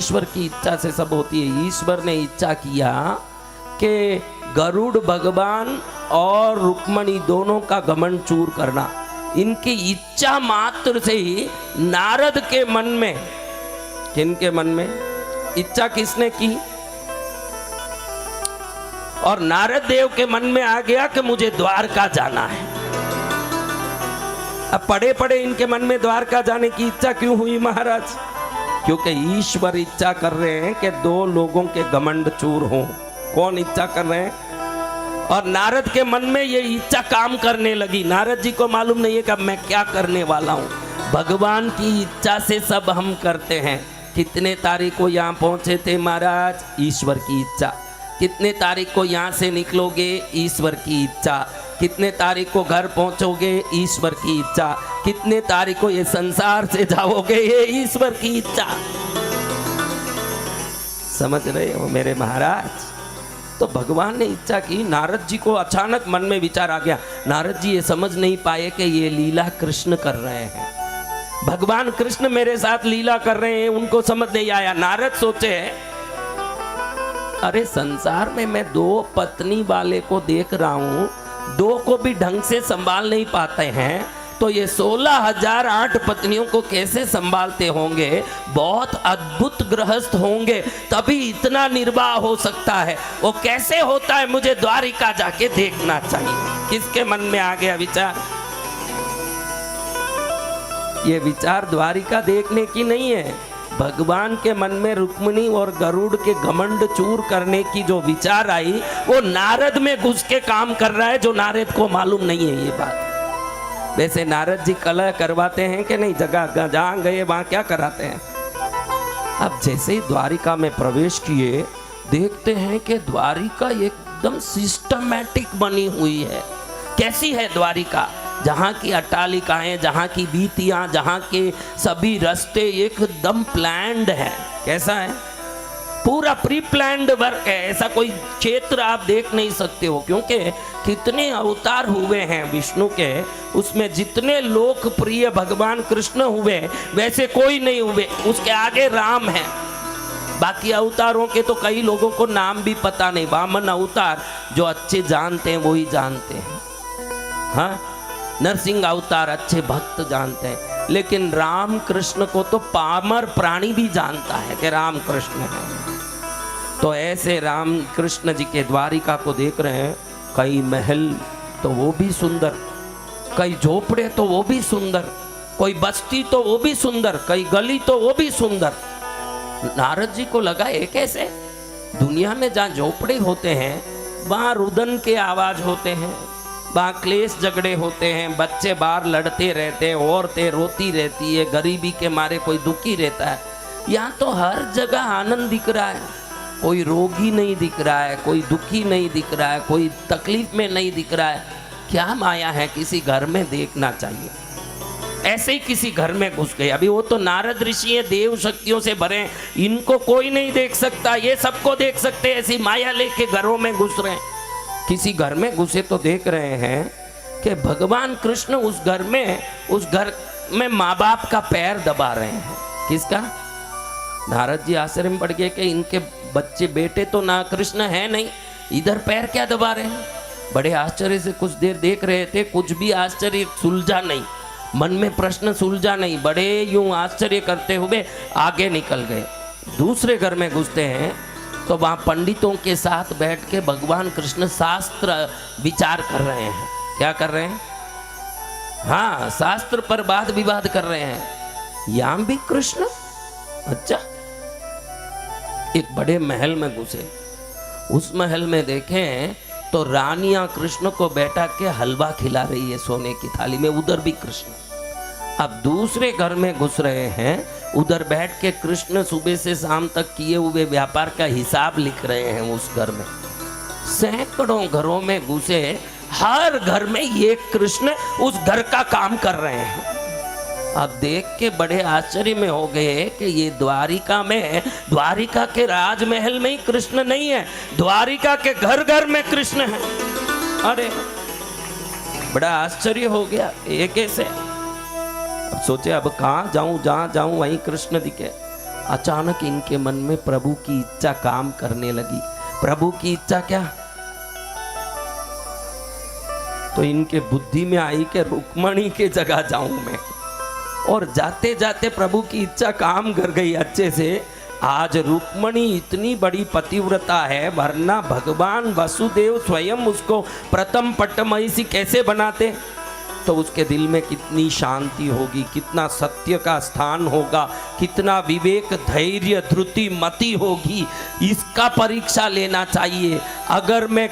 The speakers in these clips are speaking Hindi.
ईश्वर की इच्छा से सब होती है। ईश्वर ने इच्छा किया कि गरुड़ भगवान और रुक्मणी दोनों का घमंड चूर करना। इनकी इच्छा मात्र से ही नारद के मन में, किनके मन में इच्छा किसने की? और नारद देव के मन में आ गया कि मुझे द्वारका जाना है। अब पड़े पड़े इनके मन में द्वारका जाने की इच्छा क्यों हुई महाराज? क्योंकि ईश्वर इच्छा कर रहे हैं कि दो लोगों के घमंड चूर हों। कौन इच्छा कर रहे हैं? और नारद के मन में ये इच्छा काम करने लगी। नारद जी को मालूम नहीं है कि अब मैं क्या करने वाला हूँ। भगवान की इच्छा से सब हम करते हैं। कितने तारीख को यहाँ पहुँचे थे महाराज? ईश्वर की इच्छा। कितने तारीख को यहाँ से निकलोगे? ईश्वर की इच्छा। कितने तारीख को घर पहुँचोगे? ईश्वर की इच्छा। कितने तारीख को ये संसार से जाओगे? ये ईश्वर की इच्छा। समझ रहे हो मेरे महाराज? तो भगवान ने इच्छा की। नारद जी को अचानक मन में विचार आ गया। नारद जी ये समझ नहीं पाए कि ये लीला कृष्ण कर रहे हैं। भगवान कृष्ण मेरे साथ लीला कर रहे हैं, उनको समझ नहीं आया। नारद सोचे अरे संसार में मैं दो पत्नी वाले को देख रहा हूं, दो को भी ढंग से संभाल नहीं पाते हैं, तो ये 16,008 पत्नियों को कैसे संभालते होंगे? बहुत अद्भुत गृहस्थ होंगे, तभी इतना निर्वाह हो सकता है। वो कैसे होता है मुझे द्वारिका जाके देखना चाहिए। किसके मन में आ गया विचार? ये विचार द्वारिका देखने की नहीं है। भगवान के मन में रुक्मिणी और गरुड़ के घमंड चूर करने की जो विचार आई, वो नारद में घुस के काम कर रहा है, जो नारद को मालूम नहीं है ये बात। वैसे नारद जी कलह करवाते हैं कि नहीं? जगह जहां गए वहां क्या कराते हैं? अब जैसे ही द्वारिका में प्रवेश किए, देखते हैं कि द्वारिका एकदम सिस्टमैटिक बनी हुई है। कैसी है द्वारिका? जहाँ की अट्टालिकाएं, जहाँ की बीतियाँ, जहाँ के सभी रास्ते एकदम प्लान्ड है। कैसा है? पूरा प्री प्लान्ड वर्क है। ऐसा कोई क्षेत्र आप देख नहीं सकते हो, क्योंकि कितने अवतार हुए हैं विष्णु के, उसमें जितने लोकप्रिय भगवान कृष्ण हुए वैसे कोई नहीं हुए। उसके आगे राम है। बाकी अवतारों के तो कई लोगों को नाम भी पता नहीं। वामन अवतार जो अच्छे जानते हैं वही जानते हैं। हाँ, नरसिंह अवतार अच्छे भक्त जानते हैं, लेकिन राम कृष्ण को तो पामर प्राणी भी जानता है कि राम कृष्ण है। तो ऐसे राम कृष्ण जी के द्वारिका को देख रहे हैं। कई महल तो वो भी सुंदर, कई झोपड़े तो वो भी सुंदर, कोई बस्ती तो वो भी सुंदर, कई गली तो वो भी सुंदर। नारद जी को लगा ये कैसे? दुनिया में जहाँ झोपड़े होते हैं वहाँ रुदन के आवाज होते हैं, वहाँ क्लेश झगड़े होते हैं, बच्चे बाहर लड़ते रहते हैं, औरतें रोती रहती है, गरीबी के मारे कोई दुखी रहता है। यहाँ तो हर जगह आनंद दिख रहा है। कोई रोगी नहीं दिख रहा है, कोई दुखी नहीं दिख रहा है, कोई तकलीफ में नहीं दिख रहा है। क्या माया है? किसी घर में देखना चाहिए। ऐसे ही किसी घर में घुस गए। अभी वो तो नारद ऋषि है, देव शक्तियों से भरे, इनको कोई नहीं देख सकता, ये सबको देख सकते। ऐसी माया लेके घरों में घुस रहे हैं। किसी घर में घुसे तो देख रहे हैं कि भगवान कृष्ण उस घर में माँ बाप का पैर दबा रहे हैं। किसका? नारद जी आश्चर्य में पड़ गए कि इनके बच्चे बेटे तो ना कृष्ण है नहीं, इधर पैर क्या दबा रहे हैं? बड़े आश्चर्य से कुछ देर देख रहे थे। कुछ भी आश्चर्य सुलझा नहीं, मन में प्रश्न सुलझा नहीं। बड़े यूं आश्चर्य करते हुए आगे निकल गए। दूसरे घर में घुसते हैं तो वहाँ पंडितों के साथ बैठ के भगवान कृष्ण शास्त्र विचार कर रहे हैं। क्या कर रहे हैं? हाँ, शास्त्र पर वाद विवाद कर रहे हैं। यहाँ भी कृष्ण? अच्छा। एक बड़े महल में घुसे। उस महल में देखें तो रानियां कृष्ण को बैठा के हलवा खिला रही है सोने की थाली में, उधर भी कृष्ण। अब दूसरे घर में घुस रहे हैं, उधर बैठ के कृष्ण सुबह से शाम तक किए हुए व्यापार का हिसाब लिख रहे हैं उस घर में। सैकड़ों घरों में घुसे, हर घर में ये कृष्ण उस घर का काम कर रहे हैं। अब देख के बड़े आश्चर्य में हो गए कि ये द्वारिका के राजमहल में ही कृष्ण नहीं है, द्वारिका के घर घर में कृष्ण है। अरे बड़ा आश्चर्य हो गया, ये कैसे? अब सोचे अब कहाँ जाऊं, जहाँ जाऊं वहीं कृष्ण दिखे। अचानक इनके मन में प्रभु की इच्छा काम करने लगी। प्रभु की इच्छा क्या? तो इनके बुद्धि में आई कि रुक्मणी के जगह जाऊं मैं, और जाते जाते प्रभु की इच्छा काम कर गई अच्छे से। आज रुक्मणी इतनी बड़ी पतिव्रता है, वरना भगवान वसुदेव स्वयं उसको प्रथम पट्टमहिषी कैसे बनाते? तो उसके दिल में कितनी शांति होगी, कितना सत्य का स्थान होगा, कितना विवेक, धैर्य, धृति, मति होगी, इसका परीक्षा लेना चाहिए। अगर मैं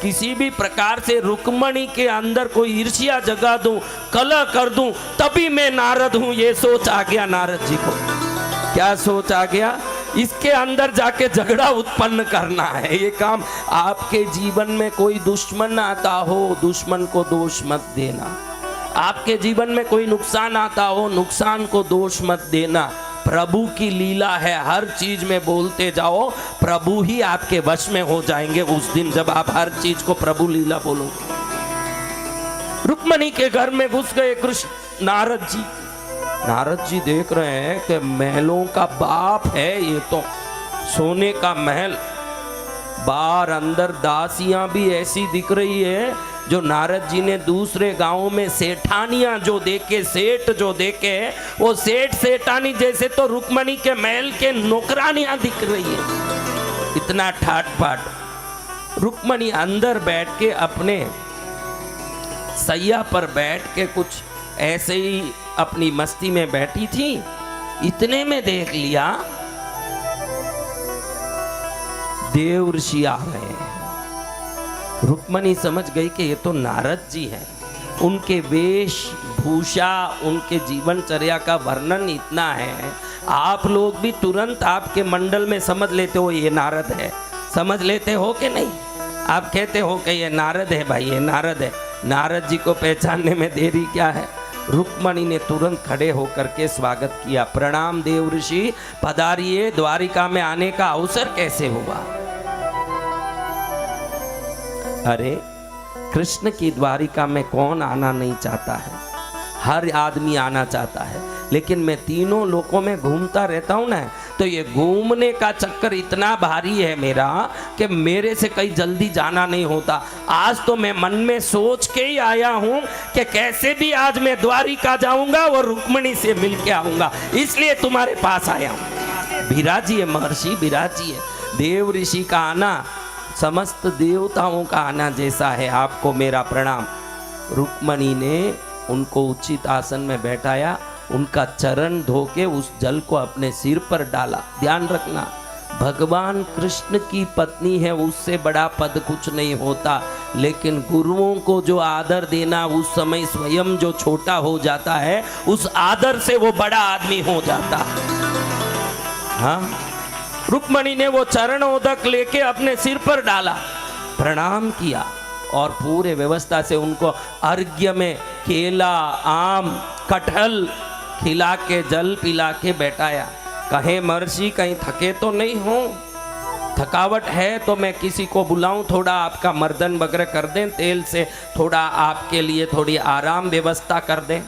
किसी भी प्रकार से रुक्मणी के अंदर कोई ईर्ष्या जगा दूं, कलह कर दूं, तभी मैं नारद हूं, ये सोच आ गया नारद जी को। क्या सोच आ गया? इसके अंदर जाके झगड़ा उत्पन्न करना है। ये काम, आपके जीवन में कोई दुश्मन आता हो, दुश्मन को दोष मत देना। आपके जीवन में कोई नुकसान आता हो, नुकसान को दोष मत देना। प्रभु की लीला है, हर चीज में बोलते जाओ, प्रभु ही आपके वश में हो जाएंगे उस दिन जब आप हर चीज को प्रभु लीला बोलोगे। रुक्मणी के घर में घुस गए कृष्ण। नारद जी देख रहे हैं कि महलों का बाप है ये, तो सोने का महल, बाहर अंदर दासियां भी ऐसी दिख रही है जो नारद जी ने दूसरे गांवों में सेठानियां जो देखे, सेठ जो देखे, वो सेठ सेठानी जैसे तो रुक्मणी के महल के नौकरानियां दिख रही है। इतना ठाट बाट। रुक्मणी अंदर बैठ के अपने सैया पर बैठ के कुछ ऐसे ही अपनी मस्ती में बैठी थी। इतने में देख लिया देव ऋषि आ रहे हैं। रुक्मणी समझ गई कि ये तो नारद जी हैं। उनके वेश भूषा, उनके जीवनचर्या का वर्णन इतना है, आप लोग भी तुरंत आपके मंडल में समझ लेते हो ये नारद है। समझ लेते हो कि नहीं? आप कहते हो कि ये नारद है, भाई ये नारद है। नारद जी को पहचानने में देरी क्या है? रुक्मणी ने तुरंत खड़े होकर के स्वागत किया। प्रणाम देव ऋषि, पधारिए, द्वारिका में आने का अवसर कैसे हुआ? अरे कृष्ण की द्वारिका में कौन आना नहीं चाहता है? हर आदमी आना चाहता है, लेकिन मैं तीनों लोकों में घूमता रहता हूं ना, तो ये घूमने का चक्कर इतना भारी है मेरा कि मेरे से कहीं जल्दी जाना नहीं होता। आज तो मैं मन में सोच के ही आया हूं कि कैसे भी आज मैं द्वारिका जाऊंगा और रुक्मणी से मिल के आऊंगा, इसलिए तुम्हारे पास आया हूं। विराजिए महर्षि, विराजिए। देव ऋषि का आना समस्त देवताओं का आना जैसा है। आपको मेरा प्रणाम। रुक्मणी ने उनको उचित आसन में बैठाया, उनका चरण धो के उस जल को अपने सिर पर डाला। ध्यान रखना, भगवान कृष्ण की पत्नी है, उससे बड़ा पद कुछ नहीं होता, लेकिन गुरुओं को जो आदर देना, उस समय स्वयं जो छोटा हो जाता है, उस आदर से वो बड़ा आदमी हो जाता। हाँ, रुक्मणी ने वो चरणोदक लेके अपने सिर पर डाला, प्रणाम किया और पूरे व्यवस्था से उनको अर्घ्य में केला, आम, कटहल खिला के, जल पिला के बैठाया। कहे महर्षि कहीं थके तो नहीं हो? थकावट है तो मैं किसी को बुलाऊं, थोड़ा आपका मर्दन वगैरह कर दें, तेल से थोड़ा आपके लिए थोड़ी आराम व्यवस्था कर दें।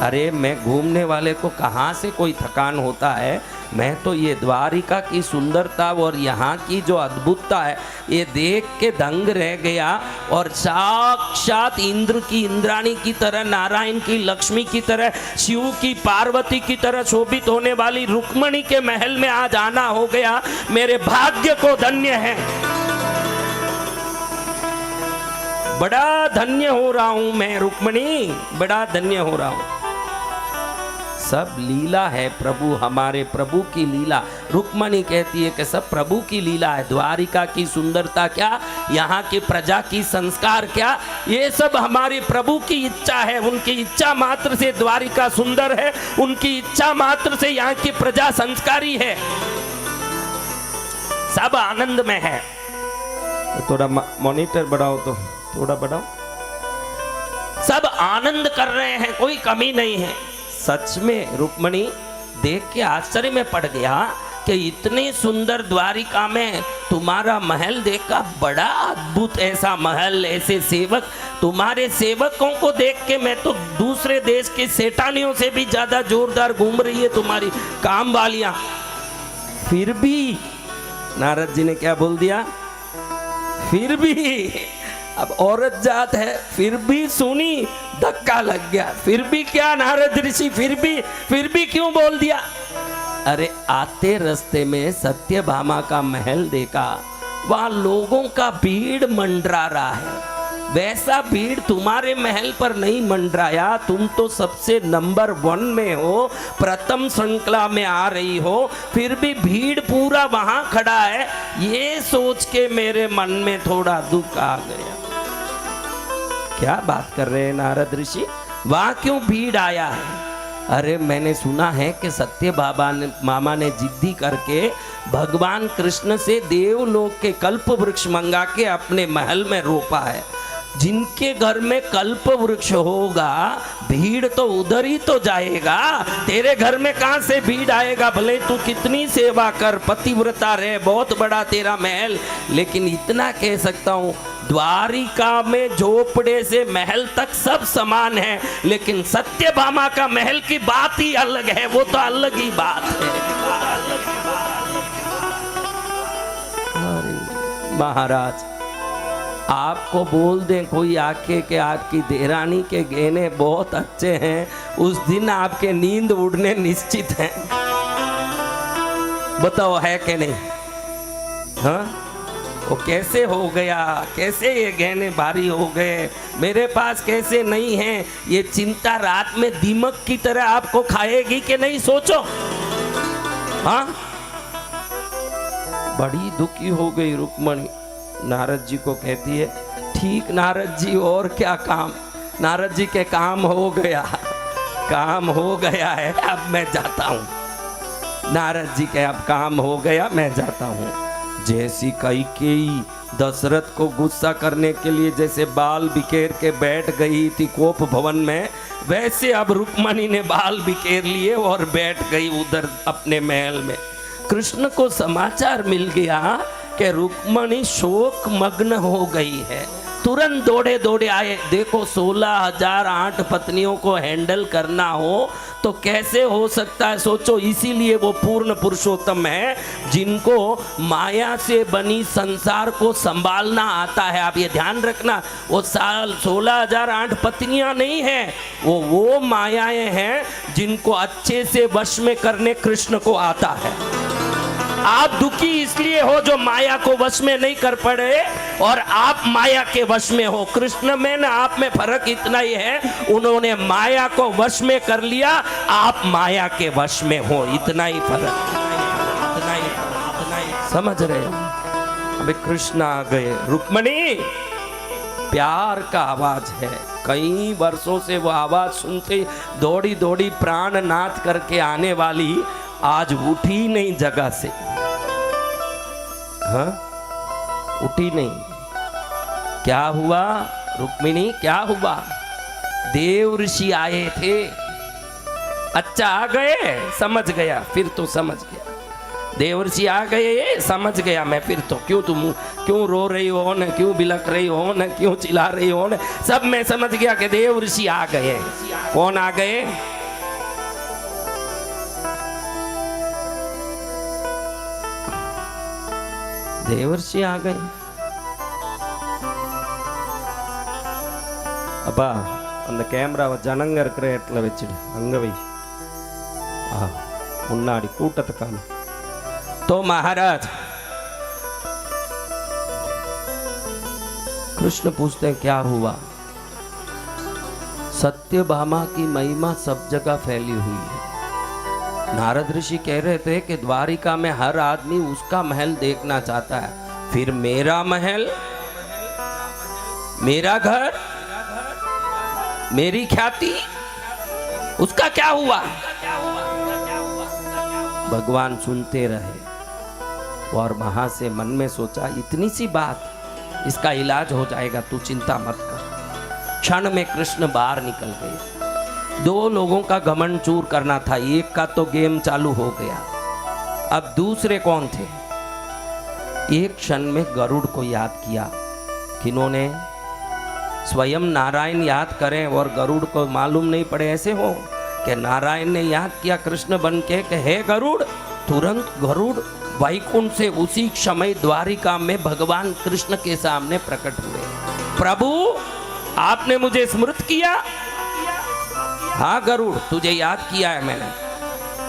अरे मैं घूमने वाले को कहाँ से कोई थकान होता है? मैं तो ये द्वारिका की सुंदरता और यहाँ की जो अद्भुतता है ये देख के दंग रह गया। और साक्षात इंद्र की इंद्राणी की तरह, नारायण की लक्ष्मी की तरह, शिव की पार्वती की तरह शोभित होने वाली रुक्मणी के महल में आज आना हो गया। मेरे भाग्य को धन्य है, बड़ा धन्य हो रहा हूं मैं रुक्मणी, बड़ा धन्य हो रहा हूं। सब लीला है प्रभु, हमारे प्रभु की लीला। रुक्मणी कहती है कि सब प्रभु की लीला है। द्वारिका की सुंदरता क्या, यहाँ की प्रजा की संस्कार क्या, ये सब हमारे प्रभु की इच्छा है। उनकी इच्छा मात्र से द्वारिका सुंदर है, उनकी इच्छा मात्र से यहाँ की प्रजा संस्कारी है, सब आनंद में है। थोड़ा मॉनिटर बढ़ाओ, तो थोड़ा बढ़ाओ। सब आनंद कर रहे हैं, कोई कमी नहीं है। सच में रुक्मणी देख के आश्चर्य में पड़ गया कि इतनी सुंदर द्वारिका में तुम्हारा महल देखा, बड़ा अद्भुत ऐसा महल, ऐसे सेवक, तुम्हारे सेवकों को देख के मैं तो दूसरे देश के सेठानियों से भी ज्यादा जोरदार घूम रही है तुम्हारी काम वालियां। फिर भी नारद जी ने क्या बोल दिया? फिर भी। अब औरत जात है, फिर भी सुनी, धक्का लग गया। फिर भी क्या नारद ऋषि, फिर भी क्यों बोल दिया? अरे आते रास्ते में सत्यभामा का महल देखा, वहां लोगों का भीड़ मंडरा रहा है। वैसा भीड़ तुम्हारे महल पर नहीं मंडराया। तुम तो सबसे नंबर 1 में हो, प्रथम श्रृंखला में आ रही हो, फिर भी भीड़ पूरा वहां खड़ा है। ये सोच के मेरे मन में थोड़ा दुख आ गया। क्या बात कर रहे हैं नारद ऋषि, वहां क्यों भीड़ आया है? अरे मैंने सुना है कि मामा ने जिद्दी करके भगवान कृष्ण से देवलोक के कल्प वृक्ष मंगा के अपने महल में रोपा है। जिनके घर में कल्प वृक्ष होगा, भीड़ तो उधर ही तो जाएगा। तेरे घर में कहां से भीड़ आएगा? भले तू कितनी सेवा कर, पतिव्रता रहे, बहुत बड़ा तेरा महल, लेकिन इतना कह सकता हूं, द्वारिका में झोपड़े से महल तक सब समान है, लेकिन सत्यभामा का महल की बात ही अलग है। वो तो अलग ही बात है। अरे महाराज, आपको बोल दें कोई आके कि आपकी देरानी के गहने बहुत अच्छे हैं, उस दिन आपके नींद उड़ने निश्चित हैं। बताओ है कि नहीं? हाँ, वो कैसे हो गया, कैसे ये गहने भारी हो गए, मेरे पास कैसे नहीं हैं, ये चिंता रात में दीमक की तरह आपको खाएगी कि नहीं, सोचो। हाँ, बड़ी दुखी हो गई रुक्मणी। नारद जी को कहती है, ठीक नारद जी, और क्या काम? नारद जी के काम हो गया, काम हो गया है, अब मैं जाता हूँ। नारद जी के अब काम हो गया, मैं जाता हूँ। जैसी कैकेयी दशरथ को गुस्सा करने के लिए जैसे बाल बिखेर के बैठ गई थी कोप भवन में, वैसे अब रुक्मणी ने बाल बिखेर लिए और बैठ गई उधर अपने महल में। कृष्ण को समाचार मिल गया कि रुक्मणी शोक मग्न हो गई है। तुरंत दौड़े दौड़े आए। देखो 16,008 पत्नियों को हैंडल करना हो तो कैसे हो सकता है, सोचो। इसीलिए वो पूर्ण पुरुषोत्तम है, जिनको माया से बनी संसार को संभालना आता है। आप ये ध्यान रखना, वो 16,008 पत्नियां नहीं है, वो मायाएं हैं जिनको अच्छे से वश में करने कृष्ण को आता है। आप दुखी इसलिए हो जो माया को वश में नहीं कर पड़े, और आप माया के वश में हो। कृष्ण में ना आप में फर्क इतना ही है, उन्होंने माया को वश में कर लिया, आप माया के वश में हो, इतना ही फर्क, इतना ही समझ रहे हो? अबे कृष्ण आ गए। रुक्मणी, प्यार का आवाज है। कई वर्षों से वो आवाज सुनते दौड़ी दौड़ी प्राण नाथ करके आने वाली आज उठी नहीं जगह से। हाँ, उठी नहीं। क्या हुआ रुक्मिणी, क्या हुआ? देव ऋषि आए थे। अच्छा, आ गए, समझ गया, फिर तो समझ गया। देव ऋषि आ गए, समझ गया मैं फिर तो। क्यों रो रही हो न, क्यों बिलक रही हो न, क्यों चिल्ला रही हो न, सब मैं समझ गया कि देव ऋषि आ गए। कौन आ गए? देवर्षि आ गए। அப்பா அந்த கேமராவை ஜனங்க இருக்கிற இடத்துல வச்சிடு, அங்க வை, முன்னாடி கூட்டத்தை காண। तो महाराज कृष्ण पूछते हैं क्या हुआ? सत्यभामा की महिमा सब जगह फैली हुई है। नारद ऋषि कह रहे थे कि द्वारिका में हर आदमी उसका महल देखना चाहता है, फिर मेरा महल, मेरा घर, मेरी ख्याति, उसका क्या हुआ? भगवान सुनते रहे और वहां से मन में सोचा, इतनी सी बात, इसका इलाज हो जाएगा, तू चिंता मत कर। क्षण में कृष्ण बाहर निकल गए। 2 लोगों का घमंड चूर करना था, एक का तो गेम चालू हो गया, अब दूसरे कौन थे? एक क्षण में गरुड़ को याद किया। किन्होंने? स्वयं नारायण याद करें और गरुड़ को मालूम नहीं पड़े, ऐसे हो कि नारायण ने याद किया कृष्ण बन के कि हे गरुड़, तुरंत गरुड़ वैकुंठ से उसी समय द्वारिका में भगवान कृष्ण के सामने प्रकट हुए। प्रभु, आपने मुझे स्मृत किया? हाँ गरुड़, तुझे याद किया है मैंने।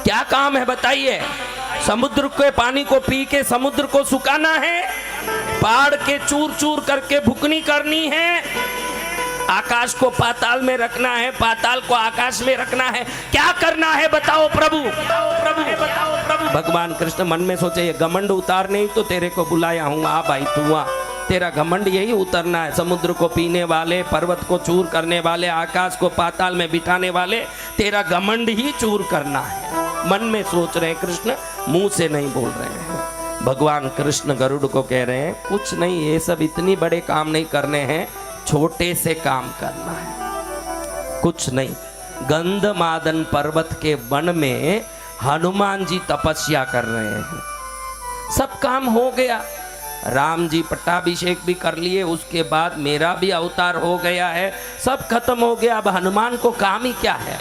क्या काम है बताइए? समुद्र के पानी को पी के समुद्र को सुखाना है, पहाड़ के चूर चूर करके भुकनी करनी है, आकाश को पाताल में रखना है, पाताल को आकाश में रखना है, क्या करना है बताओ प्रभु? भगवान कृष्ण मन में सोचे ये घमंड उतारने ही तो तेरे को बुलाया हूँ। आ भाई तू आ, तेरा घमंड यही उतरना है। समुद्र को पीने वाले, पर्वत को चूर करने वाले, आकाश को पाताल में बिठाने वाले, तेरा घमंड ही चूर करना है। मन में सोच रहे कृष्ण, मुंह से नहीं बोल रहे हैं। भगवान कृष्ण गरुड़ को कह रहे हैं कुछ नहीं, ये सब इतनी बड़े काम नहीं करने हैं, छोटे से काम करना है। कुछ नहीं, गंधमादन पर्वत के वन में हनुमान जी तपस्या कर रहे हैं। सब काम हो गया, राम जी पट्टाभिषेक भी कर लिए, उसके बाद मेरा भी अवतार हो गया है, सब खत्म हो गया। अब हनुमान को काम ही क्या है?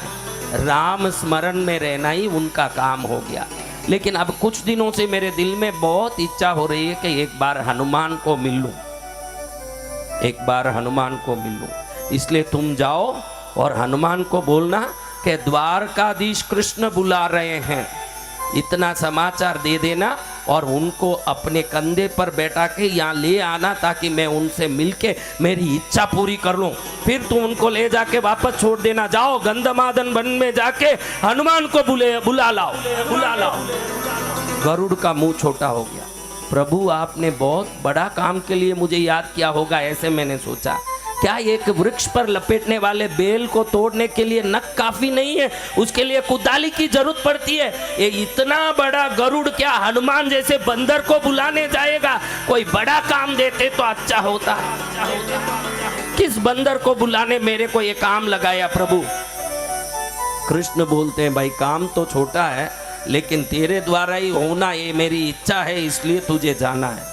राम स्मरण में रहना ही उनका काम हो गया। लेकिन अब कुछ दिनों से मेरे दिल में बहुत इच्छा हो रही है कि एक बार हनुमान को मिल लूं, एक बार हनुमान को मिल लूं। इसलिए तुम जाओ और हनुमान को बोलना कि द्वारकाधीश कृष्ण बुला रहे हैं, इतना समाचार दे देना और उनको अपने कंधे पर बैठा के यहाँ ले आना, ताकि मैं उनसे मिलके मेरी इच्छा पूरी कर लूं। फिर तुम उनको ले जाके वापस छोड़ देना। जाओ गंधमादन वन में जाके हनुमान को बुला लाओ, बुला लाओ। गरुड़ का मुंह छोटा हो गया। प्रभु, आपने बहुत बड़ा काम के लिए मुझे याद किया होगा, ऐसे मैंने सोचा। क्या एक वृक्ष पर लपेटने वाले बेल को तोड़ने के लिए नख काफी नहीं है, उसके लिए कुदाली की जरूरत पड़ती है। ये इतना बड़ा गरुड़ क्या हनुमान जैसे बंदर को बुलाने जाएगा? कोई बड़ा काम देते तो अच्छा होता। किस बंदर को बुलाने मेरे को ये काम लगाया प्रभु? कृष्ण बोलते हैं भाई काम तो छोटा है, लेकिन तेरे द्वारा ही होना ये मेरी इच्छा है, इसलिए तुझे जाना है।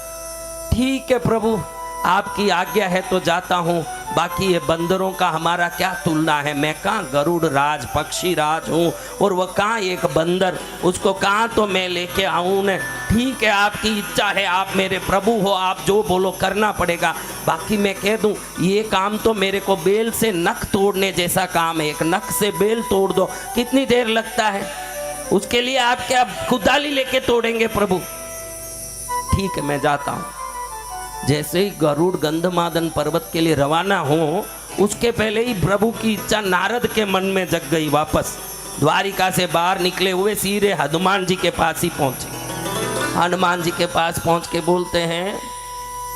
ठीक है प्रभु, आपकी आज्ञा है तो जाता हूँ। बाकी ये बंदरों का हमारा क्या तुलना है? मैं कहाँ गरुड़ राज, पक्षी राज हूँ, और वह कहाँ एक बंदर, उसको कहाँ तो मैं लेके आऊँ न। ठीक है, आपकी इच्छा है, आप मेरे प्रभु हो, आप जो बोलो करना पड़ेगा। बाकी मैं कह दूँ, ये काम तो मेरे को बेल से नख तोड़ने जैसा काम है। एक नख से बेल तोड़ दो, कितनी देर लगता है? उसके लिए आप क्या कुदाली लेके तोड़ेंगे प्रभु? ठीक है, मैं जाता हूँ। जैसे ही गरुड़ गंधमादन पर्वत के लिए रवाना हो, उसके पहले ही प्रभु की इच्छा नारद के मन में जग गई। वापस द्वारिका से बाहर निकले हुए सीधे हनुमान जी के पास ही पहुंचे। हनुमान जी के पास पहुंच के बोलते हैं,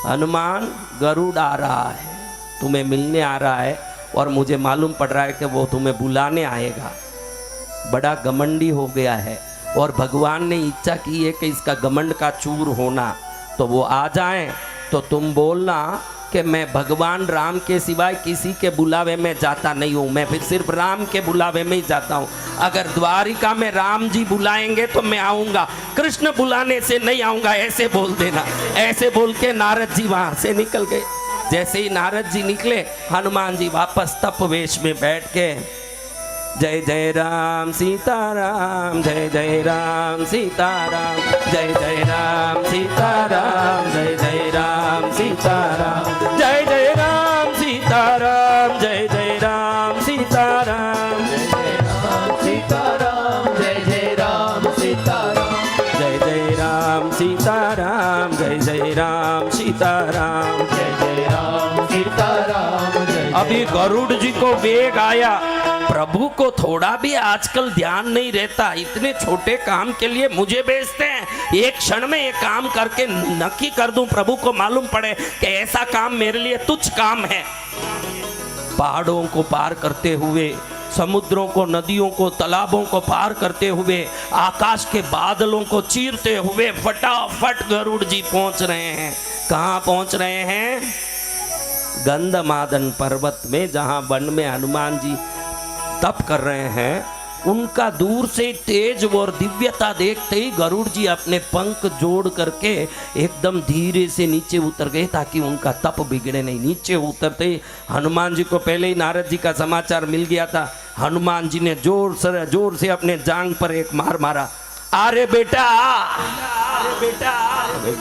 हनुमान, गरुड़ आ रहा है, तुम्हें मिलने आ रहा है, और मुझे मालूम पड़ रहा है कि वो तुम्हें बुलाने आएगा। बड़ा घमंडी हो गया है, और भगवान ने इच्छा की है कि इसका घमंड का चूर होना। तो वो आ जाएं तो तुम बोलना कि मैं भगवान राम के सिवाय किसी के बुलावे में जाता नहीं हूँ, मैं फिर सिर्फ राम के बुलावे में ही जाता हूँ। अगर द्वारिका में राम जी बुलाएंगे तो मैं आऊँगा, कृष्ण बुलाने से नहीं आऊँगा, ऐसे बोल देना। ऐसे बोल के नारद जी वहाँ से निकल गए। जैसे ही नारद जी निकले, हनुमान जी वापस तप वेश में बैठ के जय जय राम सीताराम, जय जय राम सीताराम, जय जय राम सीताराम, जय जय राम सीताराम, जय जय राम सीताराम, जय जय राम सीताराम, जय जय राम सीताराम, जय जय राम सीताराम, जय जय राम सीताराम, जय जय राम सीताराम, जय जय राम सीताराम। अभी गरुड़ जी को वेग आया, प्रभु को थोड़ा भी आजकल ध्यान नहीं रहता, इतने छोटे काम के लिए मुझे भेजते हैं। एक क्षण में ये काम करके नक्की कर दूं, प्रभु को मालूम पड़े कि ऐसा काम मेरे लिए तुच्छ काम है। पहाड़ों को पार करते हुए, समुद्रों को, नदियों को, तालाबों को पार करते हुए, आकाश के बादलों को चीरते हुए फटाफट गरुड़ जी पहुंच रहे हैं। कहाँ पहुंच रहे हैं? गंधमादन पर्वत में, जहां वन में हनुमान जी तप कर रहे हैं। उनका दूर से तेज और दिव्यता देखते ही गरुड़ जी अपने पंख जोड़ करके एकदम धीरे से नीचे उतर गए, ताकि उनका तप बिगड़े नहीं। नीचे उतरते ही हनुमान जी को पहले ही नारद जी का समाचार मिल गया था। हनुमान जी ने जोर से अपने जांग पर एक मार मारा। अरे बेटा, अरे बेटा।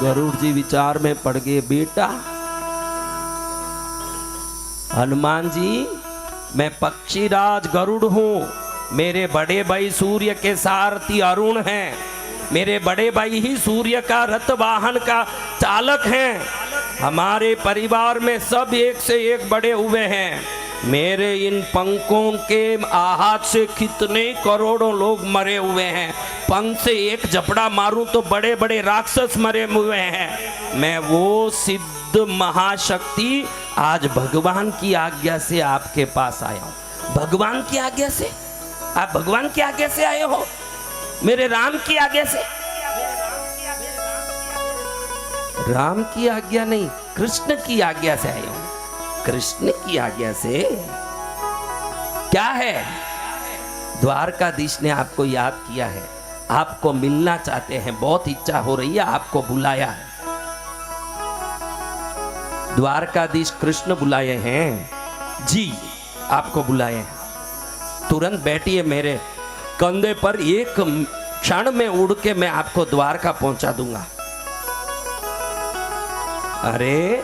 गरुड़ जी विचार में पड़ गए। बेटा, हनुमान जी, मैं पक्षीराज गरुड़ हूँ। मेरे बड़े भाई सूर्य के सारथी अरुण हैं। मेरे बड़े भाई ही सूर्य का रथ वाहन का चालक हैं। हमारे परिवार में सब एक से एक बड़े हुए हैं। मेरे इन पंखों के आहत से कितने करोड़ों लोग मरे हुए हैं। पंख से एक झपड़ा मारूं तो बड़े बड़े राक्षस मरे हुए हैं। मैं वो सिद्ध महाशक्ति आज भगवान की आज्ञा से आपके पास आया हूं। भगवान की आज्ञा से? आप भगवान की आज्ञा से आए हो? मेरे राम की आज्ञा से? राम की आज्ञा नहीं, कृष्ण की आज्ञा से आए हो। कृष्ण की आज्ञा से क्या है? द्वारकाधीश ने आपको याद किया है, आपको मिलना चाहते हैं, बहुत इच्छा हो रही है, आपको बुलाया है। द्वारकाधीश कृष्ण बुलाए हैं जी, आपको बुलाए हैं। तुरंत बैठिए मेरे कंधे पर, एक क्षण में उड़ के मैं आपको द्वारका पहुंचा दूंगा। अरे,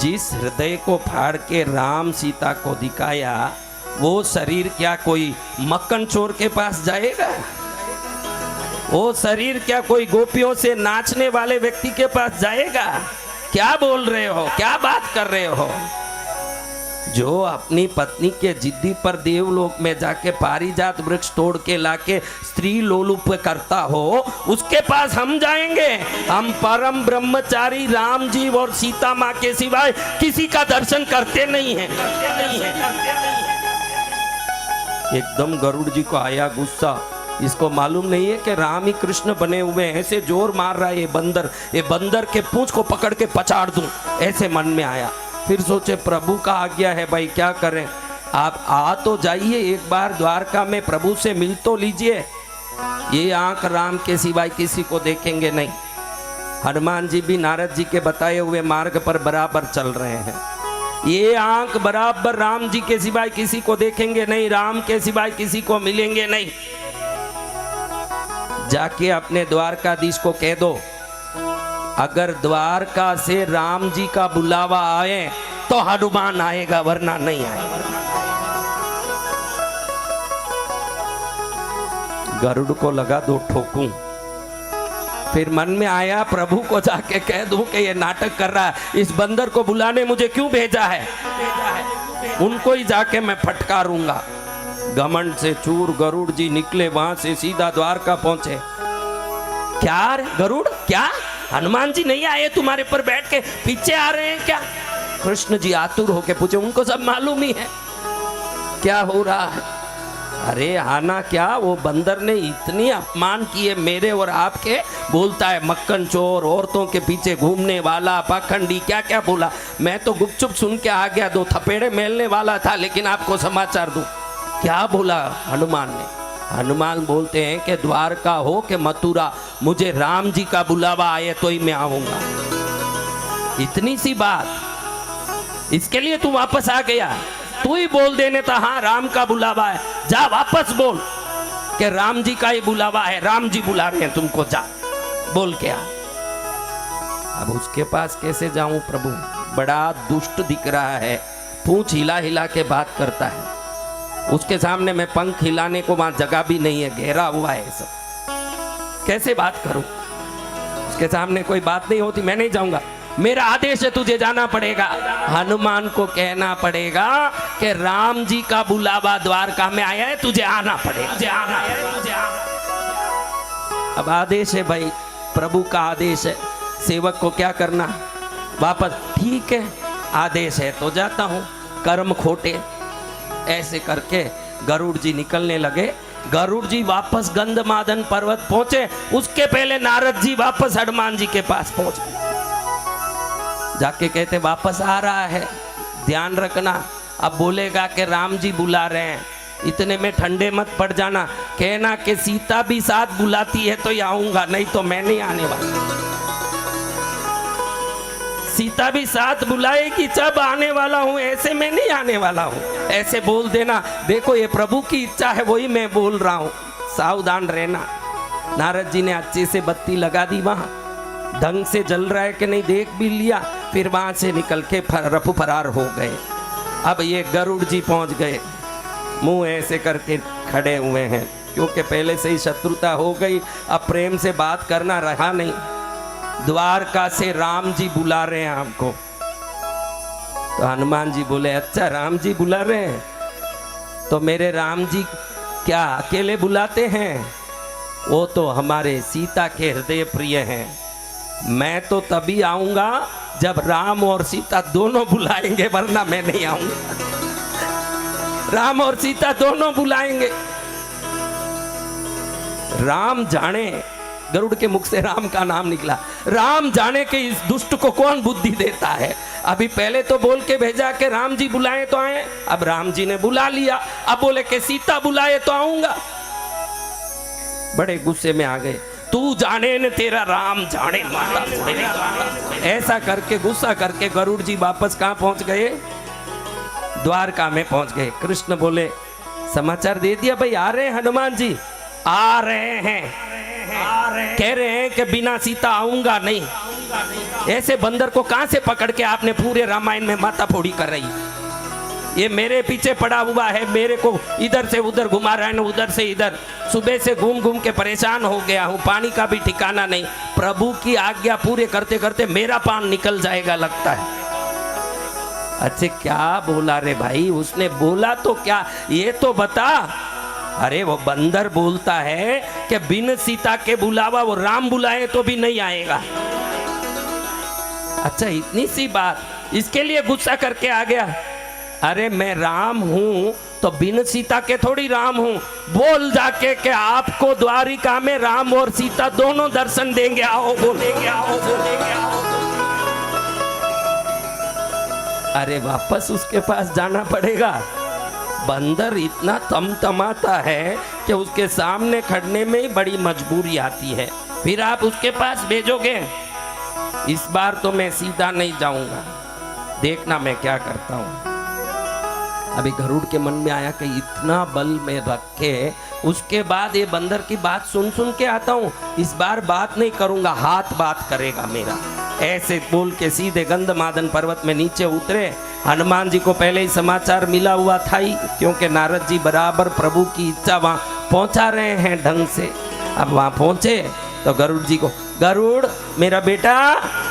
जिस हृदय को फाड़ के राम सीता को दिखाया, वो शरीर क्या कोई मक्खन चोर के पास जाएगा? वो शरीर क्या कोई गोपियों से नाचने वाले व्यक्ति के पास जाएगा? क्या बोल रहे हो? क्या बात कर रहे हो? जो अपनी पत्नी के जिद्दी पर देवलोक में जाके पारिजात वृक्ष तोड़ के लाके स्त्री लोलुप करता हो, उसके पास हम जाएंगे? हम परम ब्रह्मचारी राम जी और सीता माँ के सिवाय किसी का दर्शन करते नहीं हैं। एकदम गरुड़ जी को आया गुस्सा। इसको मालूम नहीं है कि राम ही कृष्ण बने हुए हैं। ऐसे जोर मार रहा है ये बंदर के पूंछ को पकड़ के पछाड़ दूं, ऐसे मन में आया। फिर सोचे प्रभु का आज्ञा है भाई, क्या करें। आप आ तो जाइए एक बार द्वारका में, प्रभु से मिल तो लीजिए। ये आंख राम के सिवाय किसी को देखेंगे नहीं। हनुमान जी भी नारद जी के बताए हुए मार्ग पर बराबर चल रहे हैं। ये आंख बराबर राम जी के सिवाय किसी को देखेंगे नहीं, राम के सिवाय किसी को मिलेंगे नहीं। जाके अपने द्वारकाधीश को कह दो, अगर द्वारका से राम जी का बुलावा आए तो हनुमान आएगा, वरना नहीं आएगा। गरुड़ को लगा दो ठोकूं। फिर मन में आया प्रभु को जाके कह दूं कि ये नाटक कर रहा है, इस बंदर को बुलाने मुझे क्यों भेजा है। उनको ही जाके मैं फटकारूंगा। घमंड से चूर गरुड़ जी निकले वहां से, सीधा द्वारका पहुंचे। क्या गरुड़, क्या हनुमान जी नहीं आए तुम्हारे पर बैठ के, पीछे आ रहे हैं क्या? कृष्ण जी आतुर होके पूछे। उनको सब मालूम ही है क्या हो रहा है। अरे आना क्या, वो बंदर ने इतनी अपमान किए मेरे और आपके, बोलता है मक्खन चोर, औरतों के पीछे घूमने वाला, पाखंडी, क्या क्या बोला। मैं तो गुपचुप सुन के आ गया, 2 थपेड़े मेलने वाला था, लेकिन आपको समाचार दूं। क्या बोला हनुमान ने? हनुमान बोलते हैं कि द्वारका हो कि मथुरा, मुझे राम जी का बुलावा आए तो ही मैं आऊंगा। इतनी सी बात, इसके लिए तू वापस आ गया? तू ही बोल देने था हाँ राम का बुलावा है, जा वापस बोल कि राम जी का ही बुलावा है, राम जी बुला रहे हैं तुमको, जा बोल के आ। अब उसके पास कैसे जाऊं प्रभु? बड़ा दुष्ट दिख रहा है, पूंछ हिला हिला के बात करता है। उसके सामने मैं पंख हिलाने को वहां जगह भी नहीं है, घेरा हुआ है सब। कैसे बात करूं? उसके सामने कोई बात नहीं होती। मैं नहीं जाऊंगा, मेरा आदेश है, तुझे जाना पड़ेगा। हनुमान को कहना पड़ेगा कि राम जी का बुलावा द्वारका में आया है, तुझे आना पड़ेगा, तुझे आना है। अब आदेश है भाई, प्रभु का आदेश है, सेवक को क्या करना? वापस। ठीक है, आदेश है तो जाता हूं, कर्म खोटे। ऐसे करके गरुड़ जी निकलने लगे। गरुड़ जी वापस गंधमादन पर्वत पहुंचे, उसके पहले नारद जी वापस हनुमान जी के पास पहुंचे। जाके कहते वापस आ रहा है, ध्यान रखना। अब बोलेगा कि राम जी बुला रहे हैं, इतने में ठंडे मत पड़ जाना। कहना कि सीता भी साथ बुलाती है तो ही आऊंगा, नहीं तो मैं नहीं आने वाला। सीता भी साथ बुलाएगी जब आने वाला हूं, ऐसे मैं नहीं आने वाला हूं। ऐसे बोल देना, देखो ये प्रभु की इच्छा है, वही मैं बोल रहा हूं, सावधान रहना। नारद जी ने अच्छे से बत्ती लगा दी, वहां ढंग से जल रहा है कि नहीं देख भी लिया, फिर वहां से निकल के रफू फरार हो गए। अब ये गरुड़ जी पहुंच गए, मुंह ऐसे करके खड़े हुए हैं, क्योंकि पहले से ही शत्रुता हो गई, अब प्रेम से बात करना रहा नहीं। द्वारका से राम जी बुला रहे हैं आपको। तो हनुमान जी बोले, अच्छा राम जी बुला रहे हैं, तो मेरे राम जी क्या अकेले बुलाते हैं? वो तो हमारे सीता के हृदय प्रिय हैं। मैं तो तभी आऊंगा जब राम और सीता दोनों बुलाएंगे, वरना मैं नहीं आऊंगा। राम और सीता दोनों बुलाएंगे। राम जाने, गरुड़ के मुख से राम का नाम निकला, राम जाने के इस दुष्ट को कौन बुद्धि देता है। अभी पहले तो बोल के भेजा कि राम जी बुलाए तो आए, अब राम जी ने बुला लिया, अब बोले कि सीता बुलाए तो आऊंगा। बड़े गुस्से में आ गए, तू जाने न तेरा राम जाने माता। ऐसा करके गुस्सा करके गरुड़ जी वापस कहां पहुंच गए? द्वारका में पहुंच गए। कृष्ण बोले, समाचार दे दिया भाई, आ रहे हैं हनुमान जी, आ रहे हैं, कह रहे हैं कि बिना सीता आऊंगा नहीं। ऐसे बंदर को कहां से पकड़ के आपने पूरे रामायण में माथा फोड़ी कर रही? ये मेरे पीछे पड़ा हुआ है, मेरे को इधर से उधर घुमा रहा है, उधर से इधर। सुबह से घूम घूम के परेशान हो गया हूँ, पानी का भी ठिकाना नहीं। प्रभु की आज्ञा पूरे करते करते मेरा पान निकल जाएगा लगता है। अच्छे क्या बोला रे भाई, उसने बोला तो क्या ये तो बता। अरे वो बंदर बोलता है कि बिन सीता के बुलावा वो राम बुलाए तो भी नहीं आएगा। अच्छा इतनी सी बात, इसके लिए गुस्सा करके आ गया। अरे मैं राम हूं तो बिन सीता के थोड़ी राम हूं। बोल जाके कि आपको द्वारिका में राम और सीता दोनों दर्शन देंगे, आओ बोलेंगे, आओ बोलेंगे, आओ। अरे वापस उसके पास जाना पड़ेगा। बंदर इतना तमतमाता है कि उसके सामने खड़ने में ही बड़ी मजबूरी आती है। फिर आप उसके पास भेजोगे? इस बार तो मैं सीधा नहीं जाऊंगा, देखना मैं क्या करता हूं। अभी गरुड़ के मन में आया कि इतना बल में रखे, उसके बाद ये बंदर की बात सुन सुन के आता हूं, इस बार बात नहीं करूंगा, हाथ बात करेगा मेरा। ऐसे बोल के सीधे गंधमादन पर्वत में नीचे उतरे। हनुमान जी को पहले ही समाचार मिला हुआ था ही, क्योंकि नारद जी बराबर प्रभु की इच्छा वहां पहुंचा रहे हैं ढंग से। अब वहां पहुंचे तो गरुड़ जी को, गरुड़ मेरा बेटा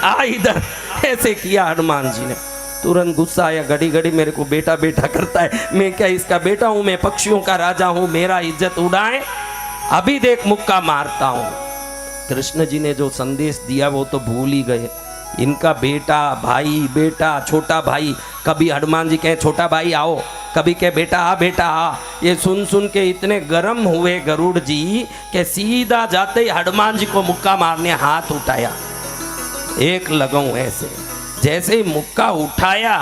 आ इधर, ऐसे किया हनुमान जी ने। तुरंत गुस्सा आया, घड़ी घड़ी मेरे को बेटा बेटा करता है, मैं क्या इसका बेटा हूं? मैं पक्षियों का राजा हूं, मेरा इज्जत उड़ाए, अभी देख मुक्का मारता हूं। कृष्ण जी ने जो संदेश दिया वो तो भूल ही गए। इनका बेटा भाई, बेटा छोटा भाई, कभी हनुमान जी कहे छोटा भाई आओ, कभी कहे बेटा आ बेटा आ। ये सुन सुन के इतने गर्म हुए गरुड़ जी कि सीधा जाते ही हनुमान जी को मुक्का मारने हाथ उठाया, एक लगाऊं ऐसे। जैसे ही मुक्का उठाया,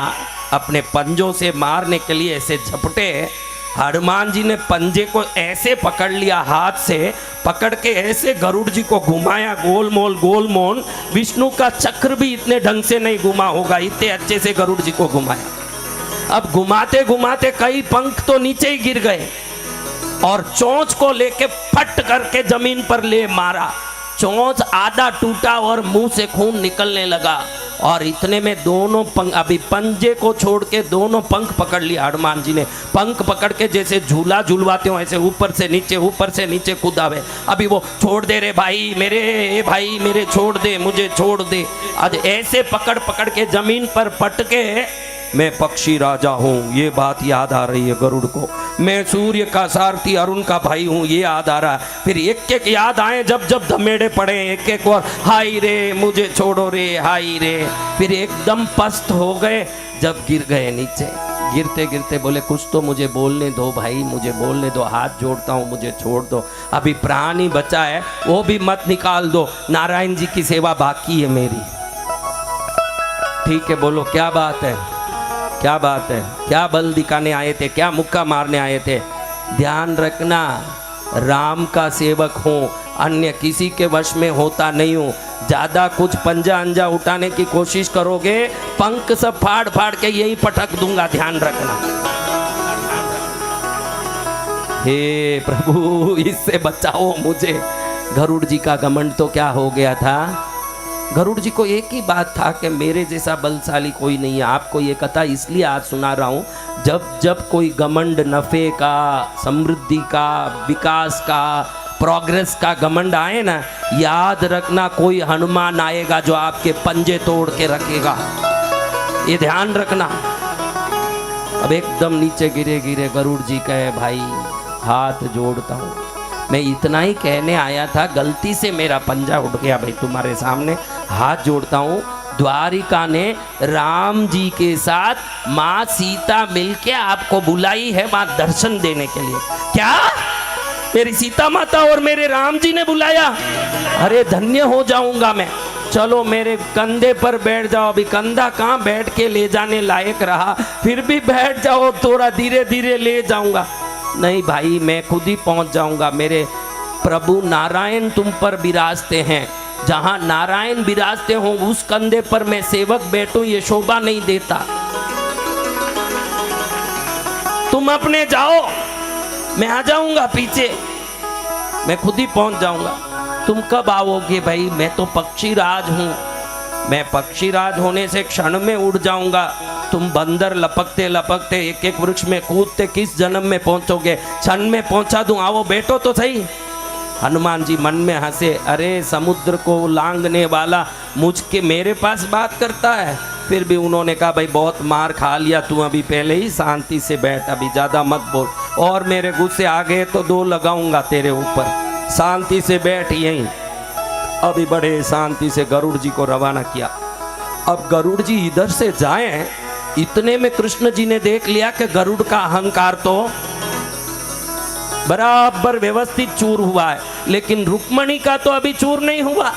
अपने पंजों से मारने के लिए ऐसे झपटे, हनुमान जी ने पंजे को ऐसे पकड़ लिया, हाथ से पकड़ के ऐसे गरुड़ जी को घुमाया गोलमोल गोलमोल। विष्णु का चक्र भी इतने ढंग से नहीं घुमा होगा, इतने अच्छे से गरुड़ जी को घुमाया। अब घुमाते घुमाते कई पंख तो नीचे ही गिर गए और चोंच को लेके फट करके जमीन पर ले मारा। चोंच आधा टूटा और मुंह से खून निकलने लगा। और इतने में दोनों पंख, अभी पंजे को छोड़ के दोनों पंख पकड़ लिया हनुमान जी ने। पंख पकड़ के जैसे झूला झूलवाते हो ऐसे ऊपर से नीचे कूदावे। अभी वो छोड़ दे रे भाई मेरे छोड़ दे, मुझे छोड़ दे। आज ऐसे पकड़ पकड़ के जमीन पर पटके, मैं पक्षी राजा हूँ ये बात याद आ रही है गरुड़ को। मैं सूर्य का सारथी अरुण का भाई हूँ ये याद आ रहा है। फिर एक एक याद आए, जब जब धमेड़े पड़े एक एक और, हाय रे मुझे छोड़ो रे, हाय रे। फिर एकदम पस्त हो गए जब गिर गए नीचे। गिरते गिरते बोले कुछ तो मुझे बोलने दो भाई, मुझे बोलने दो, हाथ जोड़ता हूँ मुझे छोड़ दो। अभी प्राण ही बचा है वो भी मत निकाल दो, नारायण जी की सेवा बाकी है मेरी। ठीक है बोलो क्या बात है, क्या बात है, क्या बल दिखाने आए थे, क्या मुक्का मारने आए थे? ध्यान रखना, राम का सेवक हूँ, अन्य किसी के वश में होता नहीं हूँ। ज्यादा कुछ पंजा अंजा उठाने की कोशिश करोगे, पंख सब फाड़ फाड़ के यही पटक दूंगा, ध्यान रखना। हे प्रभु इससे बचाओ मुझे, गरुड़ जी का घमंड तो क्या हो गया था? गरुड़ जी को एक ही बात था कि मेरे जैसा बलशाली कोई नहीं है। आपको ये कथा इसलिए आज सुना रहा हूँ, जब जब कोई घमंड नफ़े का, समृद्धि का, विकास का, प्रोग्रेस का घमंड आए ना, याद रखना कोई हनुमान आएगा जो आपके पंजे तोड़ के रखेगा। ये ध्यान रखना। अब एकदम नीचे गिरे गिरे गरुड़ जी कहे, भाई हाथ जोड़ता हूँ, मैं इतना ही कहने आया था, गलती से मेरा पंजा उठ गया भाई तुम्हारे सामने, हाथ जोड़ता हूँ। द्वारिका ने राम जी के साथ माँ सीता मिलके आपको बुलाई है माँ दर्शन देने के लिए। क्या? मेरी सीता माता और मेरे राम जी ने बुलाया? अरे धन्य हो जाऊंगा मैं। चलो मेरे कंधे पर बैठ जाओ। अभी कंधा कहाँ बैठ के ले जाने लायक रहा, फिर भी बैठ जाओ, थोड़ा धीरे धीरे ले जाऊंगा। नहीं भाई, मैं खुद ही पहुंच जाऊंगा। मेरे प्रभु नारायण तुम पर विराजते हैं, जहां नारायण विराजते हो उस कंधे पर मैं सेवक बैठूं, ये शोभा नहीं देता। तुम अपने जाओ, मैं आ जाऊंगा पीछे, मैं खुद ही पहुंच जाऊंगा। तुम कब आओगे भाई? मैं तो पक्षीराज हूं, मैं पक्षीराज होने से क्षण में उड़ जाऊंगा। तुम बंदर लपकते लपकते एक एक वृक्ष में कूदते किस जन्म में पहुंचोगे? क्षण में पहुंचा दूं, आओ बैठो तो सही। हनुमान जी मन में हंसे, अरे समुद्र को लांघने वाला मुझके मेरे पास बात करता है। फिर भी उन्होंने कहा, भाई बहुत मार खा लिया तू, अभी पहले ही शांति से बैठ, अभी ज़्यादा मत बोल, और मेरे गुस्से आ गए तो दो लगाऊंगा तेरे ऊपर, शांति से बैठ यहीं। अभी बड़े शांति से गरुड़ जी को रवाना किया। अब गरुड़ जी इधर से जाएं, इतने में कृष्ण जी ने देख लिया कि गरुड़ का अहंकार तो बराबर व्यवस्थित चूर हुआ है, लेकिन रुक्मणी का तो अभी चूर नहीं हुआ।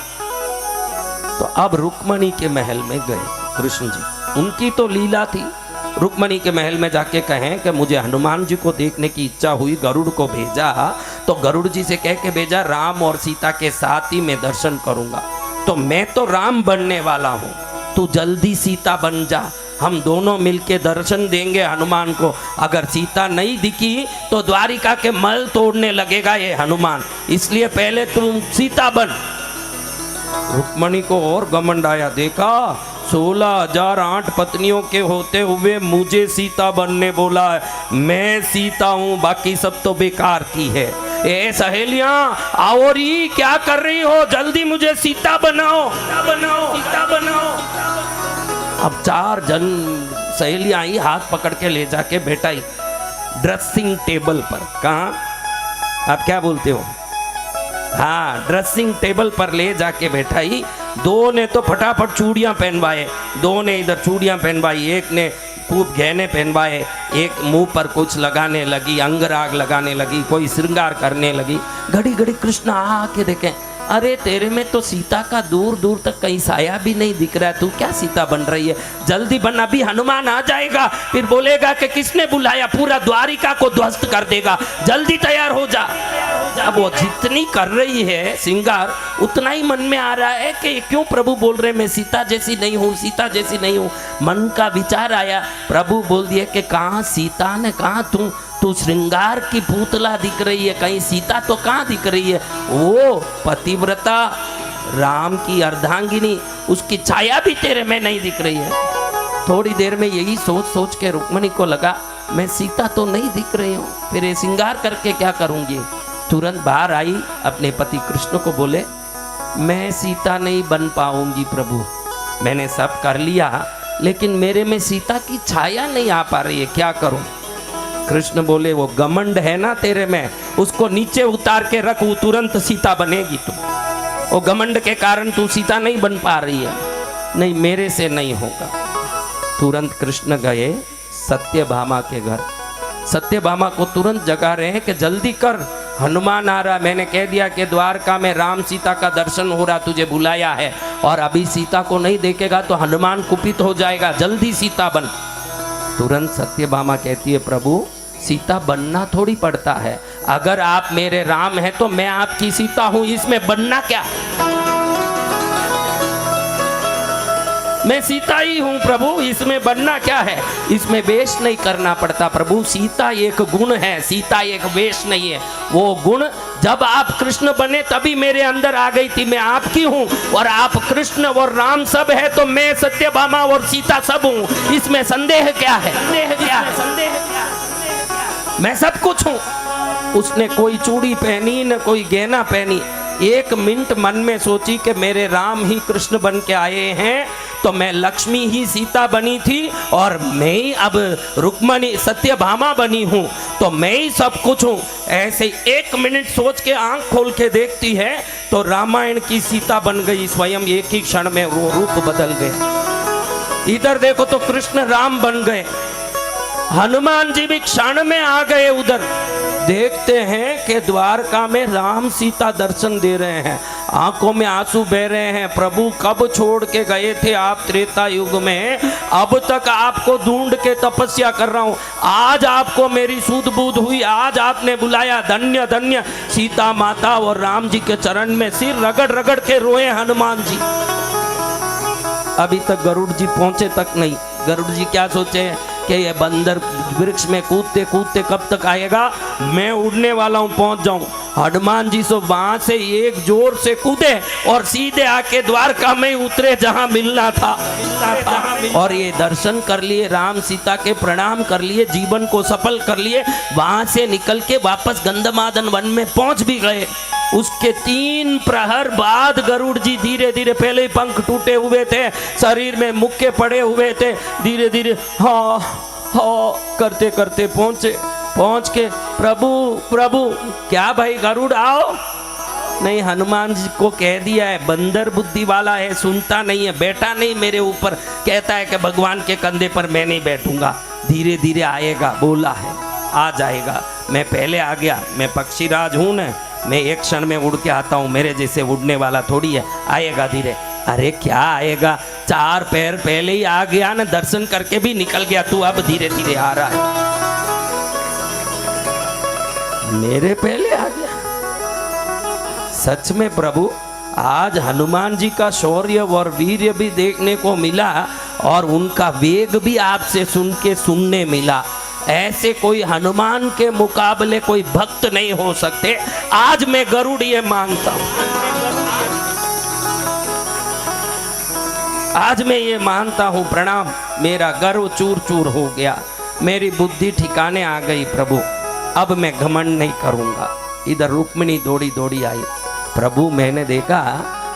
तो अब रुक्मणी के महल में गए कृष्ण जी, उनकी तो लीला थी। रुक्मणी के महल में जाके कहें कि मुझे हनुमान जी को देखने की इच्छा हुई, गरुड़ को भेजा, तो गरुड़ जी से कह के भेजा राम और सीता के साथ ही मैं दर्शन करूंगा। तो मैं तो राम बनने वाला हूं, तू जल्दी सीता बन जा, हम दोनों मिलके दर्शन देंगे हनुमान को। अगर सीता नहीं दिखी तो द्वारिका के मल तोड़ने लगेगा ये हनुमान, इसलिए पहले तुम सीता बन। रुक्मणी को और घमंड आया, देखा 16,008 पत्नियों के होते हुए मुझे सीता बनने बोला है, मैं सीता हूं, बाकी सब तो बेकार की है। ए सहेलियां आओ री, क्या कर रही हो? जल्दी मुझे सीता बनाओ, सीता बनाओ, सीता बनाओ। अब 4 जन सहेलियां आई, हाथ पकड़ के ले जाके बैठाई ड्रेसिंग टेबल पर। कहाँ? आप क्या बोलते हो? हाँ, ड्रेसिंग टेबल पर ले जाके बैठाई। दो ने तो फटाफट चूड़ियां पहनवाए, दो ने इधर चूड़ियां पहनवाई, एक ने खूब गहने पहनवाए, एक मुंह पर कुछ लगाने लगी, अंगराग लगाने लगी, कोई श्रृंगार करने लगी। घड़ी घड़ी कृष्ण आके देखे, अरे तेरे में तो सीता का दूर दूर तक कहीं साया भी नहीं दिख रहा है, तू क्या सीता बन रही है? जल्दी बन, अभी हनुमान आ जाएगा, फिर बोलेगा कि किसने बुलाया, पूरा द्वारिका को ध्वस्त कर देगा, जल्दी तैयार हो जा। अब वो जितनी कर रही है श्रृंगार, उतना ही मन में आ रहा है कि क्यों प्रभु बोल रहे मैं सीता जैसी नहीं हूँ, सीता जैसी नहीं हूँ। मन का विचार आया, प्रभु बोल दिए कि कहाँ सीता ने, कहाँ तू श्रृंगार की पुतला दिख रही है, कहीं सीता तो कहाँ दिख रही है? वो पतिव्रता राम की अर्धांगिनी, उसकी छाया भी तेरे में नहीं दिख रही है। थोड़ी देर में यही सोच सोच के रुक्मणी को लगा, मैं सीता तो नहीं दिख रही हूँ, फिर ये श्रृंगार करके क्या करूँगी? तुरंत बाहर आई, अपने पति कृष्ण को बोले, मैं सीता नहीं बन पाऊंगी प्रभु, मैंने सब कर लिया, लेकिन मेरे में सीता की छाया नहीं आ पा रही है, क्या करूं? कृष्ण बोले, वो घमंड है ना तेरे में, उसको नीचे उतार के रख, वो तुरंत सीता बनेगी तू। वो घमंड के कारण तू सीता नहीं बन पा रही है। नहीं, मेरे से नहीं होगा। तुरंत कृष्ण गए सत्यभामा के घर, सत्यभामा को तुरंत जगा रहे हैं कि जल्दी कर, हनुमान आ रहा। मैंने कह दिया कि द्वारका में राम सीता का दर्शन हो रहा, तुझे बुलाया है, और अभी सीता को नहीं देखेगा तो हनुमान कुपित हो जाएगा, जल्दी सीता बन। तुरंत सत्यभामा कहती है, प्रभु सीता बनना थोड़ी पड़ता है, अगर आप मेरे राम हैं तो मैं आपकी सीता हूं, इसमें बनना क्या? मैं सीता ही हूँ प्रभु, इसमें बनना क्या है, इसमें वेश नहीं करना पड़ता प्रभु। सीता एक गुण है, सीता एक वेश नहीं है। वो गुण जब आप कृष्ण बने तभी मेरे अंदर आ गई थी। मैं आपकी हूँ और आप कृष्ण और राम सब है, तो मैं सत्यभामा और सीता सब हूँ। इसमें संदेह क्या है, संदेह क्या है, संदेह क्या है, मैं सब कुछ हूँ। उसने कोई चूड़ी पहनी न कोई गहना पहनी, एक मिनट मन में सोची कि मेरे राम ही कृष्ण बन के आए हैं, तो मैं लक्ष्मी ही सीता बनी थी और मैं ही अब रुक्मणी सत्यभामा बनी हूँ, तो मैं ही सब कुछ हूँ। ऐसे एक मिनट सोच के आंख खोल के देखती है तो रामायण की सीता बन गई स्वयं, एक ही क्षण में वो रूप बदल गए। इधर देखो तो कृष्ण राम बन गए, हनुमान जी भी क्षण में आ गए उधर। देखते हैं कि द्वारका में राम सीता दर्शन दे रहे हैं, आंखों में आंसू बह रहे हैं। प्रभु कब छोड़ के गए थे आप त्रेता युग में, अब तक आपको ढूंढ के तपस्या कर रहा हूं, आज आपको मेरी सूध बूध हुई, आज आपने बुलाया। धन्य धन्य सीता माता और राम जी के चरण में सिर रगड़ रगड़ के रोए हनुमान जी। अभी तक गरुड़ जी पहुंचे तक नहीं। गरुड़ जी क्या सोचे कि ये बंदर वृक्ष में कूदते कूदते कब तक आएगा, मैं उड़ने वाला हूँ, पहुंच जाऊं। हनुमान जी सो वहां से एक जोर से कूदे और सीधे आके द्वारका में उतरे जहां मिलना था। और ये दर्शन कर लिए, राम सीता के प्रणाम कर लिए, जीवन को सफल कर लिए। वहां से निकल के वापस गंधमादन वन में पहुंच भी गए। उसके 3 प्रहर बाद गरुड़ जी धीरे धीरे, पहले ही पंख टूटे हुए थे, शरीर में मुक्के पड़े हुए थे, धीरे धीरे हाँ हाँ करते करते पहुंचे। पहुंच के प्रभु प्रभु, क्या भाई गरुड़ आओ? नहीं, हनुमान जी को कह दिया है, बंदर बुद्धि वाला है, सुनता नहीं है, बैठा नहीं मेरे ऊपर, कहता है कि भगवान के कंधे पर मैं नहीं बैठूंगा, धीरे धीरे आएगा, बोला है आ जाएगा। मैं पहले आ गया, मैं पक्षीराज हूं ना, मैं एक क्षण में उड़ के आता हूँ, मेरे जैसे उड़ने वाला थोड़ी है, आएगा धीरे। अरे क्या आएगा, 4 पैर पहले ही आ गया ना, दर्शन करके भी निकल गया, तू अब धीरे धीरे आ रहा है, मेरे पहले आ गया। सच में प्रभु, आज हनुमान जी का शौर्य और वीर्य भी देखने को मिला और उनका वेग भी आपसे सुन के सुनने मिला। ऐसे कोई हनुमान के मुकाबले कोई भक्त नहीं हो सकते। आज मैं गरुड़ ये मानता हूं, आज मैं ये मानता हूं, प्रणाम, मेरा गर्व चूर चूर हो गया, मेरी बुद्धि ठिकाने आ गई प्रभु, अब मैं घमंड नहीं करूंगा। इधर रुक्मिणी दौड़ी दौड़ी आई। प्रभु मैंने देखा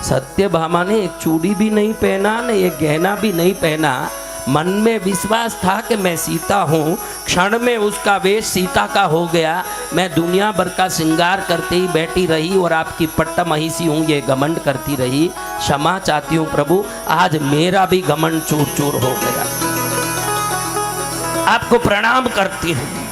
सत्यभामा ने एक चूड़ी भी नहीं पहना न एक गहना भी नहीं पहना, मन में विश्वास था कि मैं सीता हूँ, क्षण में उसका वेश सीता का हो गया। मैं दुनिया भर का श्रृंगार करते ही बैठी रही और आपकी पट्टा महिषी हूँ ये घमंड करती रही। क्षमा चाहती हूँ प्रभु, आज मेरा भी घमंड चूर चूर हो गया, आपको प्रणाम करती हूँ।